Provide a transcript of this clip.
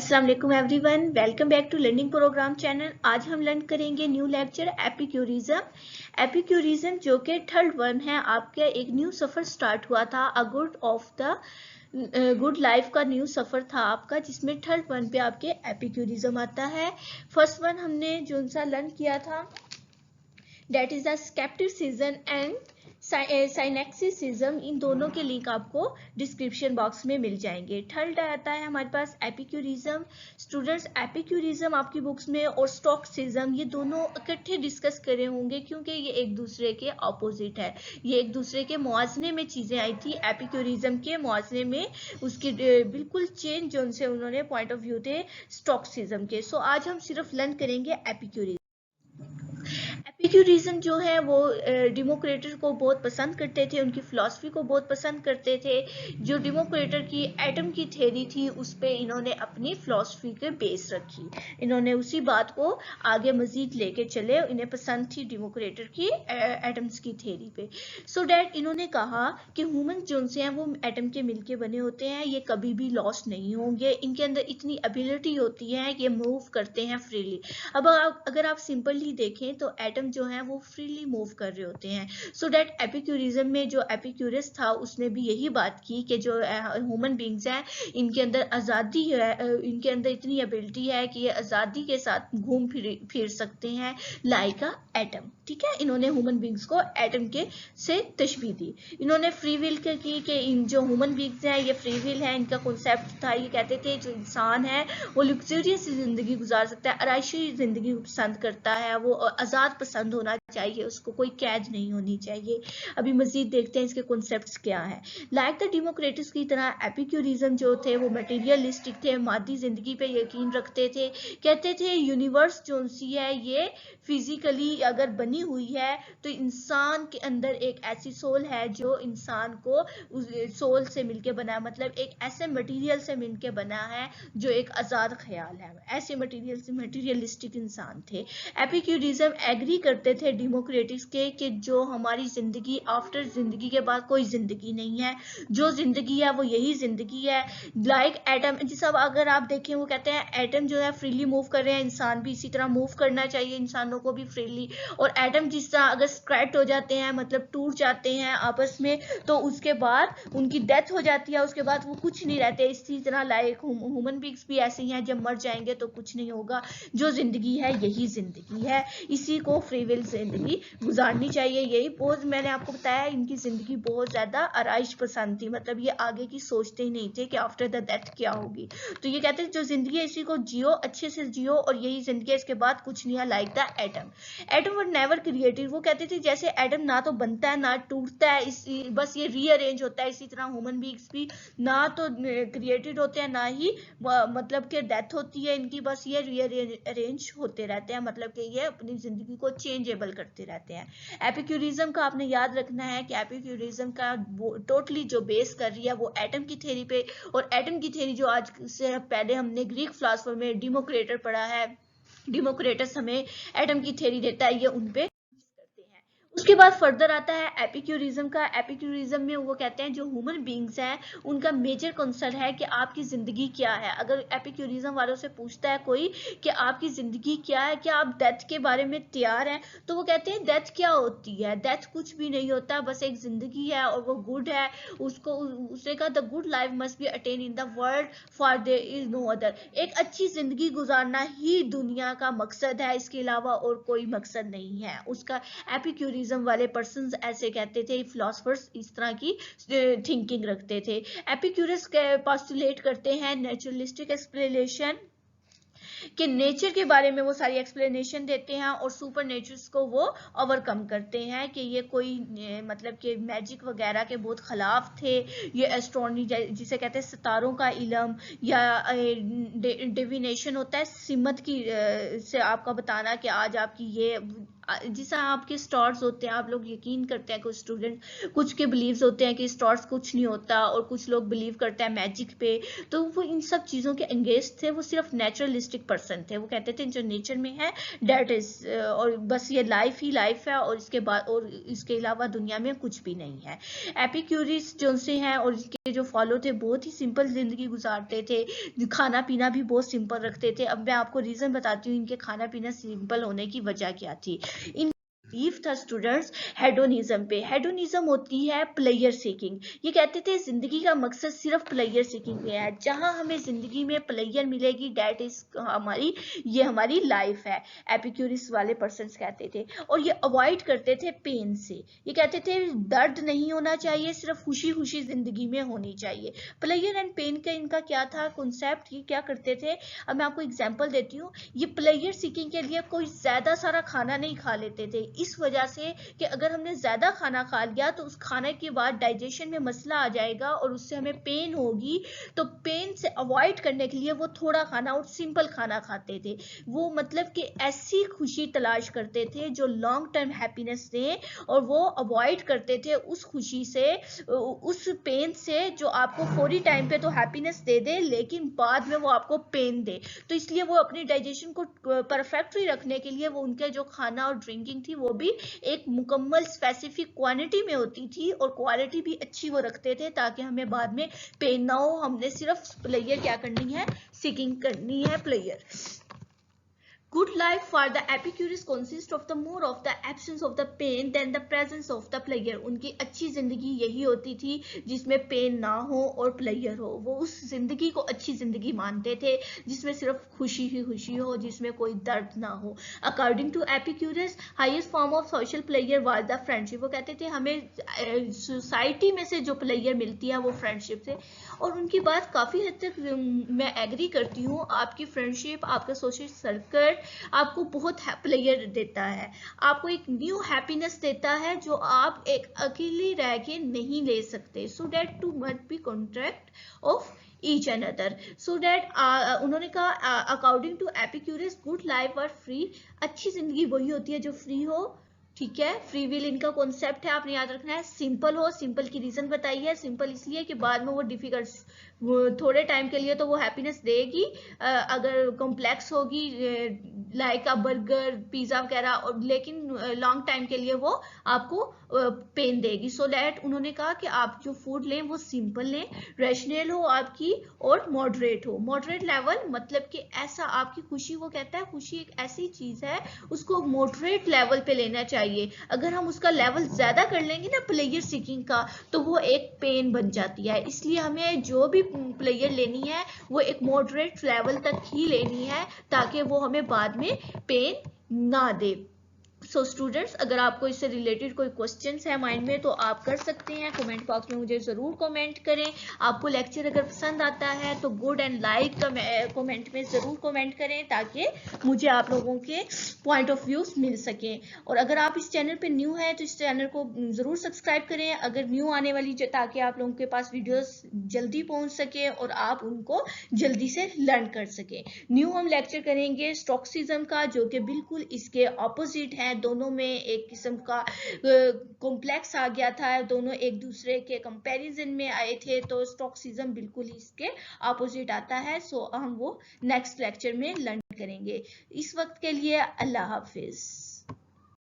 अस्सलाम वालेकुम everyone, welcome back to learning program channel. आज हम लर्न करेंगे न्यू लेक्चर एपिक्यूरिज्म जो कि थर्ड वन है। आपका एक न्यू सफ़र स्टार्ट हुआ था, अ गुड लाइफ का न्यू सफ़र था आपका, जिसमें थर्ड वन पे आपके एपिक्यूरिज्म आता है। फर्स्ट वन हमने जो सा लर्न किया था that is the scepticism and cynicism. इन दोनों के लिंक आपको डिस्क्रिप्शन बॉक्स में मिल जाएंगे। थर्ड आता है हमारे पास एपिक्यूरिज्म। स्टूडेंट्स, एपिक्यूरिज्म आपकी बुक्स में और स्टोइसिज्म ये दोनों इकट्ठे डिस्कस करे होंगे, क्योंकि ये एक दूसरे के ऑपोजिट है। ये एक दूसरे के मुआवजे में चीजें आई थी। एपिक्यूरिज्म के मुआवजे में उसकी बिल्कुल चेंज जो उनसे उन्होंने पॉइंट ऑफ व्यू थे स्टोइसिज्म के। सो आज हम सिर्फ लर्न करेंगे एपिक्यूरिज्म। एपिक्यूरिज्म जो है वो डेमोक्रेटर को बहुत पसंद करते थे, उनकी फिलॉसफी को बहुत पसंद करते थे। जो डेमोक्रेटर की एटम की थ्योरी थी उस पे इन्होंने अपनी फिलॉसफी के बेस रखी, इन्होंने उसी बात को आगे मजीद लेके चले। इन्हें पसंद थी डेमोक्रेटर की एटम्स की थ्योरी पे। सो डैट इन्होंने कहा कि ह्यूमन जो हैं वो एटम के मिलके बने होते हैं, ये कभी भी लॉस्ट नहीं होंगे, इनके अंदर इतनी एबिलिटी होती है, ये मूव करते हैं फ्रीली। अब अगर आप सिंपली देखें तो एटम जो है वो फ्रीली मूव कर रहे होते हैं। सो डैट एपिक्यूरिज्म में जो एपिक्यूरस था उसने भी यही बात की कि जो ह्यूमन बींग्स हैं इनके अंदर आज़ादी है, इनके अंदर इतनी एबिलिटी है कि ये आज़ादी के साथ घूम फिर सकते हैं लाइक अ एटम। ठीक है, इन्होंने ह्यूमन बींग्स को एटम के से तशबीह दी। इन्होंने फ्री विल की कि इन जो ह्यूमन बींग्स हैं ये फ्री विल है, इनका कॉन्सेप्ट था। ये कहते थे जो इंसान है वो लग्जरियस जिंदगी गुजार सकता है, आराइशी जिंदगी पसंद करता है, वो आज़ाद पसंद होना चाहिए, उसको कोई कैद नहीं होनी चाहिए। अभी मजीद देखते हैं इसके कॉन्सेप्ट्स क्या है। लाइक द डेमोक्रेट्स की तरह एपिक्यूरिज्म जो थे वो मटेरियलिस्टिक थे, मादी जिंदगी पे यकीन रखते थे। कहते थे यूनिवर्स जो सी है ये फिजिकली अगर बनी हुई है तो इंसान के अंदर एक ऐसी सोल है जो इंसान को उस सोल से मिलके बना है, मतलब एक ऐसे मटेरियल से मिलके बना है जो एक आज़ाद ख्याल है। ऐसे मटेरियलिस्टिक इंसान थे। एपिक्यूरिज्म एग्री करते थे डेमोक्रेटिक्स के कि जो हमारी जिंदगी आफ्टर जिंदगी के बाद कोई जिंदगी नहीं है, जो जिंदगी है वो यही जिंदगी है। लाइक एटम, जिस अगर आप देखें वो कहते हैं एटम जो है फ्रीली मूव कर रहे हैं, इंसान भी इसी तरह मूव करना चाहिए, इंसानों को भी फ्रीली। और एटम जिस तरह अगर स्क्रैच हो जाते हैं, मतलब टूट जाते हैं आपस में, तो उसके बाद उनकी डेथ हो जाती है, उसके बाद वो कुछ नहीं रहते। इसी तरह लाइक ह्यूमन बींग्स भी ऐसे ही हैं, जब मर जाएंगे तो कुछ नहीं होगा, जो जिंदगी है यही जिंदगी है, इसी को फ्री विल जिंदगी गुजारनी चाहिए। यही बहुत मैंने आपको बताया, इनकी जिंदगी बहुत ज्यादा आराइश पसंद थी, मतलब ये आगे की सोचते ही नहीं थे कि आफ्टर द डेथ क्या होगी। तो ये कहते हैं जो जिंदगी है इसी को जियो, अच्छे से जियो, और यही जिंदगी है, इसके बाद कुछ नहीं है। Like the atom, atom were never created. वो कहते थे जैसे एटम ना तो बनता है ना टूटता है, बस ये रीअरेंज होता है, इसी तरह ह्यूमन बींग्स भी ना तो क्रिएटेड होते हैं ना ही मतलब कि डेथ होती है इनकी, बस ये रीअरेंज होते रहते हैं, मतलब कि ये अपनी जिंदगी को चेंजेबल करते रहते हैं। एपिक्यूरिज्म का आपने याद रखना है कि एपिक्यूरिज्म का टोटली जो बेस कर रही है वो एटम की थ्योरी पे, और एटम की थ्योरी जो आज से पहले हमने ग्रीक फिलोसफर में डेमोक्रेटर पढ़ा है, डेमोक्रेटस हमें एटम की थ्योरी देता है, ये उनपे करते हैं। उसके बाद फर्दर आता है एपिक्यूरिज्म का। एपिक्यूरिज्म में वो कहते हैं जो ह्यूमन बींग्स हैं उनका मेजर कंसर्न है कि आपकी जिंदगी क्या है। अगर एपिक्यूरिज्म वालों से पूछता है कोई कि आपकी जिंदगी क्या है, क्या आप डेथ के बारे में तैयार हैं, तो वो कहते हैं डेथ क्या होती है, डेथ कुछ भी नहीं होता, बस एक जिंदगी है और वो गुड है। उसको उसने कहा the good life must be attain in the world for there is no other. एक अच्छी जिंदगी गुजारना ही दुनिया का मकसद है, इसके अलावा और कोई मकसद नहीं है उसका। एपिक्यूरिज्म वाले पर्सन्स ऐसे कहते थे, फिलोसफर्स इस तरह की थिंकिंग रखते थे। एपिक्यूरस पोस्टुलेट करते हैं नेचुरलिस्टिक एक्सप्लेनेशन, कि नेचर के बारे में वो सारी एक्सप्लेनेशन देते हैं, और सुपर नेचर्स को वो ओवरकम करते हैं कि ये कोई मतलब कि मैजिक वगैरह के बहुत खिलाफ थे। ये एस्ट्रोनॉमी जिसे कहते हैं सितारों का इल्म, या डिविनेशन होता है सिमत की से आपका बताना कि आज आपकी ये जिस आपके स्टार्स होते हैं, आप लोग यकीन करते हैं, कुछ स्टूडेंट कुछ के बिलीव्स होते हैं कि स्टार्स कुछ नहीं होता, और कुछ लोग बिलीव करते हैं मैजिक पे, तो वो इन सब चीज़ों के एंगेज थे। वो सिर्फ नेचुरलिस्टिक पर्सन थे। वो कहते थे जो नेचर में है डेट इज, और बस ये लाइफ ही लाइफ है, और इसके बाद और इसके अलावा दुनिया में कुछ भी नहीं है। एपिक्यूरिस जो से हैं और इसके जो फॉलो थे, बहुत ही सिंपल जिंदगी गुजारते थे, खाना पीना भी बहुत सिंपल रखते थे। अब मैं आपको रीजन बताती हूँ इनके खाना पीना सिंपल होने की वजह क्या थी। इन बिलीव था स्टूडेंट्स हेडोनिज्म पे। हेडोनिज्म होती है प्लेयर सीकिंग। ये कहते थे जिंदगी का मकसद सिर्फ प्लेयर सीकिंग में है। जहां हमें जिंदगी में प्लेयर मिलेगी, डेट इज हमारी, ये हमारी लाइफ है, एपिक्यूरिस वाले पर्सन कहते थे। और ये अवॉइड करते थे पेन से। ये कहते थे दर्द नहीं होना चाहिए, सिर्फ खुशी खुशी जिंदगी में होनी चाहिए। प्लेयर एंड पेन का इनका क्या था कॉन्सेप्ट, ये क्या करते थे, अब मैं आपको एग्जांपल देती हूँ। ये प्लेयर सीकिंग के लिए कोई ज्यादा सारा खाना नहीं खा लेते थे, इस वजह से कि अगर हमने ज्यादा खाना खा लिया तो उस खाने के बाद डाइजेशन में मसला आ जाएगा और उससे हमें पेन होगी। तो पेन से अवॉइड करने के लिए वो थोड़ा खाना और सिंपल खाना खाते थे। वो मतलब कि ऐसी खुशी तलाश करते थे जो लॉन्ग टर्म हैप्पीनेस दे, और वो अवॉइड करते थे उस खुशी से, उस पेन से जो आपको फौरी टाइम पे तो हैप्पीनेस दे दे लेकिन बाद में वो आपको पेन दे। तो इसलिए वो अपनी डाइजेशन को परफेक्टली रखने के लिए वो उनके जो खाना और ड्रिंकिंग थी वो भी एक मुकम्मल स्पेसिफिक क्वांटिटी में होती थी, और क्वालिटी भी अच्छी वो रखते थे ताकि हमें बाद में पेन ना हो। हमने सिर्फ प्लेयर क्या करनी है, सीकिंग करनी है player. Good life for the Epicurus consists of the more of the absence of the pain than the presence of the pleasure. उनकी अच्छी जिंदगी यही होती थी जिसमें पेन ना हो और प्लेयर हो। वो उस जिंदगी को अच्छी जिंदगी मानते थे जिसमें सिर्फ खुशी ही खुशी हो, जिसमें कोई दर्द ना हो। According to Epicurus, highest form of social player was the friendship. वो कहते थे हमें सोसाइटी में से जो प्लेयर मिलती है वो फ्रेंडशिप से। और उनकी बात काफी हद तक मैं एग्री करती हूँ। आपकी फ्रेंडशिप, आपका सोशल सर्कल आपको बहुत प्लेयर देता है, आपको एक न्यू हैप्पीनेस देता है जो आप एक अकेले रह के नहीं ले सकते। So that two must be contract of each other. So that उन्होंने कहा according to Epicurus good life और फ्री। अच्छी जिंदगी वही होती है जो फ्री हो, ठीक है। फ्री विल इनका कॉन्सेप्ट है, आपने याद रखना है। सिंपल हो, सिंपल की रीजन बताई है। सिंपल इसलिए कि बाद में वो डिफिकल्ट, थोड़े टाइम के लिए तो वो हैप्पीनेस देगी, अगर कॉम्प्लेक्स होगी लाइक अ बर्गर पिज्जा वगैरह, और लेकिन लॉन्ग टाइम के लिए वो आपको पेन देगी। सो दैट उन्होंने कहा कि आप जो फूड लें वो सिंपल लें, रेशनल हो आपकी, और मॉडरेट हो। मॉडरेट लेवल मतलब कि ऐसा आपकी खुशी, वो कहता है खुशी एक ऐसी चीज है उसको मॉडरेट लेवल पे लेना चाहिए। अगर हम उसका लेवल ज्यादा कर लेंगे ना प्लेयर सीकिंग का, तो वो एक पेन बन जाती है। इसलिए हमें जो भी प्लेयर लेनी है वो एक मॉडरेट लेवल तक ही लेनी है ताकि वो हमें बाद में पेन ना दे। सो स्टूडेंट्स, अगर आपको इससे रिलेटेड कोई क्वेश्चंस है माइंड में तो आप कर सकते हैं, कमेंट बॉक्स में मुझे ज़रूर कमेंट करें। आपको लेक्चर अगर पसंद आता है तो गुड एंड लाइक कमेंट में ज़रूर कमेंट करें ताकि मुझे आप लोगों के पॉइंट ऑफ व्यूज मिल सकें। और अगर आप इस चैनल पे न्यू हैं तो इस चैनल को ज़रूर सब्सक्राइब करें अगर न्यू आने वाली, ताकि आप लोगों के पास वीडियोस जल्दी पहुंच सके और आप उनको जल्दी से लर्न कर सकें। न्यू हम लेक्चर करेंगे स्टोक्सिज्म का, जो कि बिल्कुल इसके ऑपोजिट है। दोनों में एक किस्म का कॉम्प्लेक्स आ गया था, दोनों एक दूसरे के कंपैरिजन में आए थे, तो स्टोक्सिज्म बिल्कुल इसके ऑपोजिट आता है। सो हम वो नेक्स्ट लेक्चर में लर्न करेंगे। इस वक्त के लिए अल्लाह हाफिज।